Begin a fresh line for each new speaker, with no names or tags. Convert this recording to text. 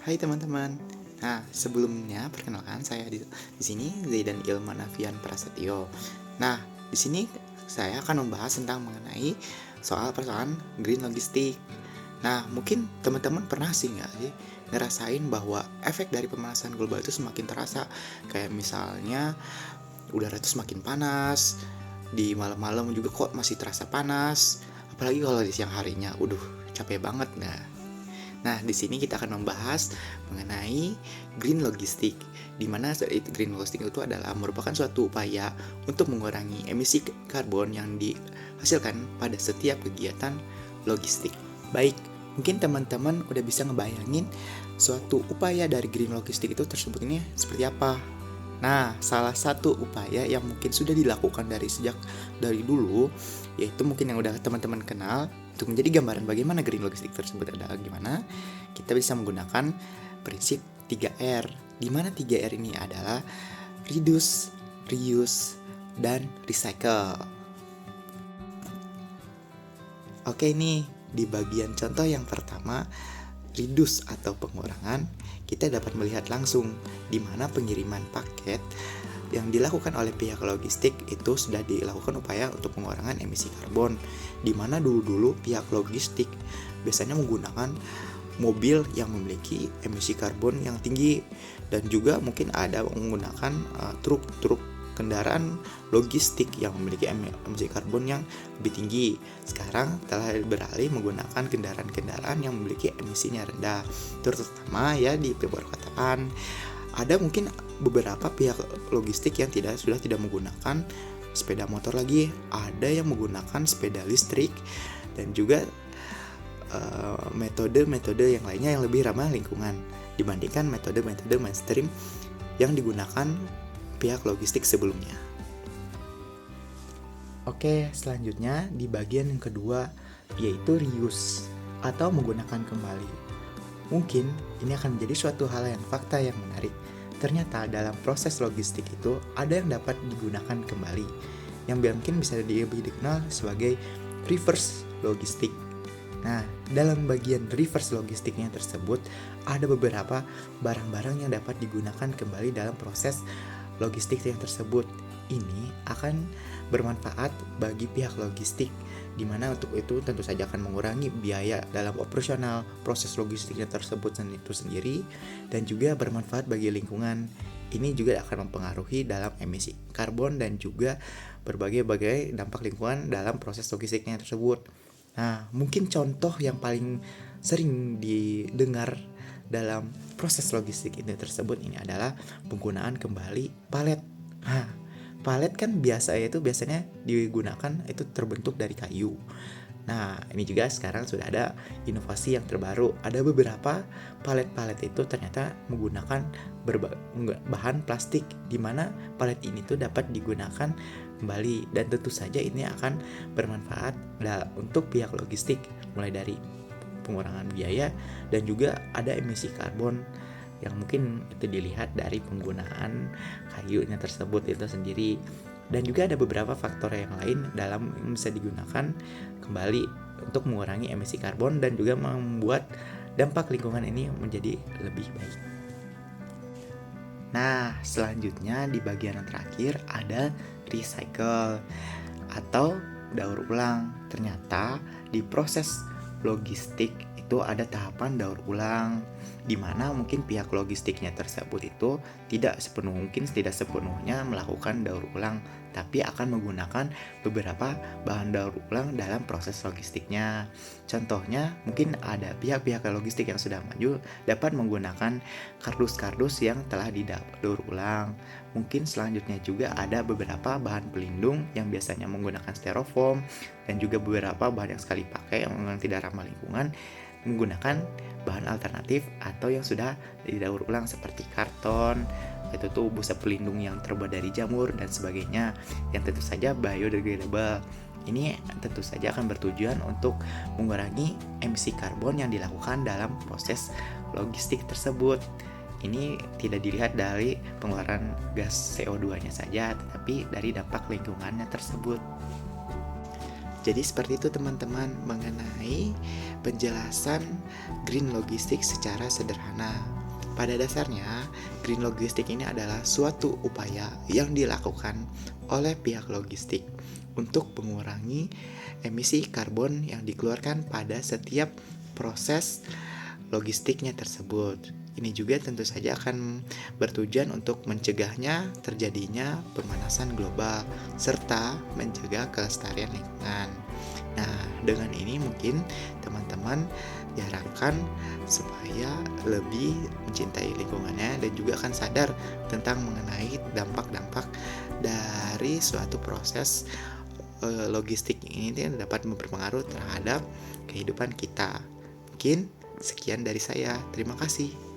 Hai teman-teman. Nah, sebelumnya perkenalkan saya di sini Zaidan Ilman Afian Prasetyo. Nah, di sini saya akan membahas tentang mengenai soal persoalan green logistik. Nah, mungkin teman-teman pernah nggak sih ngerasain bahwa efek dari pemanasan global itu semakin terasa. Kayak misalnya udara itu semakin panas, di malam-malam juga kok masih terasa panas, apalagi kalau di siang harinya, capek banget. Nah, di sini kita akan membahas mengenai green logistik, di mana green logistik itu adalah merupakan suatu upaya untuk mengurangi emisi karbon yang dihasilkan pada setiap kegiatan logistik. Baik, mungkin teman-teman udah bisa ngebayangin suatu upaya dari green logistik itu tersebut ini seperti apa. Nah, salah satu upaya yang mungkin sudah dilakukan dari dulu, yaitu mungkin yang udah teman-teman kenal, untuk menjadi gambaran bagaimana green logistik tersebut adalah gimana, kita bisa menggunakan prinsip 3R, di mana 3R ini adalah reduce, reuse, dan recycle. Oke, nih di bagian contoh yang pertama, reduce atau pengurangan, kita dapat melihat langsung di mana pengiriman paket yang dilakukan oleh pihak logistik itu sudah dilakukan upaya untuk pengurangan emisi karbon, di mana dulu-dulu pihak logistik biasanya menggunakan mobil yang memiliki emisi karbon yang tinggi, dan juga mungkin ada menggunakan truk-truk kendaraan logistik yang memiliki emisi karbon yang lebih tinggi. Sekarang telah beralih menggunakan kendaraan-kendaraan yang memiliki emisinya rendah, terutama ya di perkotaan. Ada mungkin beberapa pihak logistik yang sudah tidak menggunakan sepeda motor lagi, ada yang menggunakan sepeda listrik, dan juga metode-metode yang lainnya yang lebih ramah lingkungan dibandingkan metode-metode mainstream yang digunakan pihak logistik sebelumnya. Oke, selanjutnya di bagian yang kedua, yaitu reuse atau menggunakan kembali. Mungkin ini akan menjadi suatu hal yang fakta yang menarik. Ternyata dalam proses logistik itu ada yang dapat digunakan kembali, yang mungkin bisa lebih dikenal sebagai reverse logistik. Nah, dalam bagian reverse logistiknya tersebut ada beberapa barang-barang yang dapat digunakan kembali dalam proses logistik yang tersebut. Ini akan bermanfaat bagi pihak logistik, di mana untuk itu tentu saja akan mengurangi biaya dalam operasional proses logistiknya tersebut itu sendiri, dan juga bermanfaat bagi lingkungan. Ini juga akan mempengaruhi dalam emisi karbon dan juga berbagai dampak lingkungan dalam proses logistiknya tersebut. Nah, mungkin contoh yang paling sering didengar dalam proses logistik ini tersebut ini adalah penggunaan kembali palet. Nah, palet kan biasanya digunakan itu terbentuk dari kayu. Nah, ini juga sekarang sudah ada inovasi yang terbaru. Ada beberapa palet-palet itu ternyata menggunakan bahan plastik, di mana palet ini tuh dapat digunakan kembali, dan tentu saja ini akan bermanfaat untuk pihak logistik, mulai dari pengurangan biaya dan juga ada emisi karbon yang mungkin itu dilihat dari penggunaan kayunya tersebut itu sendiri. Dan juga ada beberapa faktor yang lain dalam yang bisa digunakan kembali untuk mengurangi emisi karbon dan juga membuat dampak lingkungan ini menjadi lebih baik. Nah, selanjutnya di bagian yang terakhir ada recycle atau daur ulang. Ternyata di proses logistik itu ada tahapan daur ulang, di mana mungkin pihak logistiknya tersebut itu tidak sepenuhnya melakukan daur ulang, tapi akan menggunakan beberapa bahan daur ulang dalam proses logistiknya. Contohnya mungkin ada pihak-pihak logistik yang sudah maju dapat menggunakan kardus-kardus yang telah didaur ulang. Mungkin selanjutnya juga ada beberapa bahan pelindung yang biasanya menggunakan styrofoam, dan juga beberapa bahan yang sekali pakai yang tidak ramah lingkungan menggunakan bahan alternatif atau yang sudah didaur ulang seperti karton, itu tuh busa pelindung yang terbuat dari jamur dan sebagainya, yang tentu saja biodegradable. Ini tentu saja akan bertujuan untuk mengurangi emisi karbon yang dilakukan dalam proses logistik tersebut. Ini tidak dilihat dari pengeluaran gas CO2-nya saja, tetapi dari dampak lingkungannya tersebut. Jadi seperti itu teman-teman mengenai penjelasan green logistik secara sederhana. Pada dasarnya, green logistik ini adalah suatu upaya yang dilakukan oleh pihak logistik untuk mengurangi emisi karbon yang dikeluarkan pada setiap proses logistiknya tersebut. Ini juga tentu saja akan bertujuan untuk mencegahnya terjadinya pemanasan global serta mencegah kelestarian lingkungan. Nah, dengan ini mungkin teman-teman diharapkan supaya lebih mencintai lingkungannya dan juga akan sadar tentang mengenai dampak-dampak dari suatu proses logistik ini yang dapat berpengaruh terhadap kehidupan kita. Mungkin sekian dari saya. Terima kasih.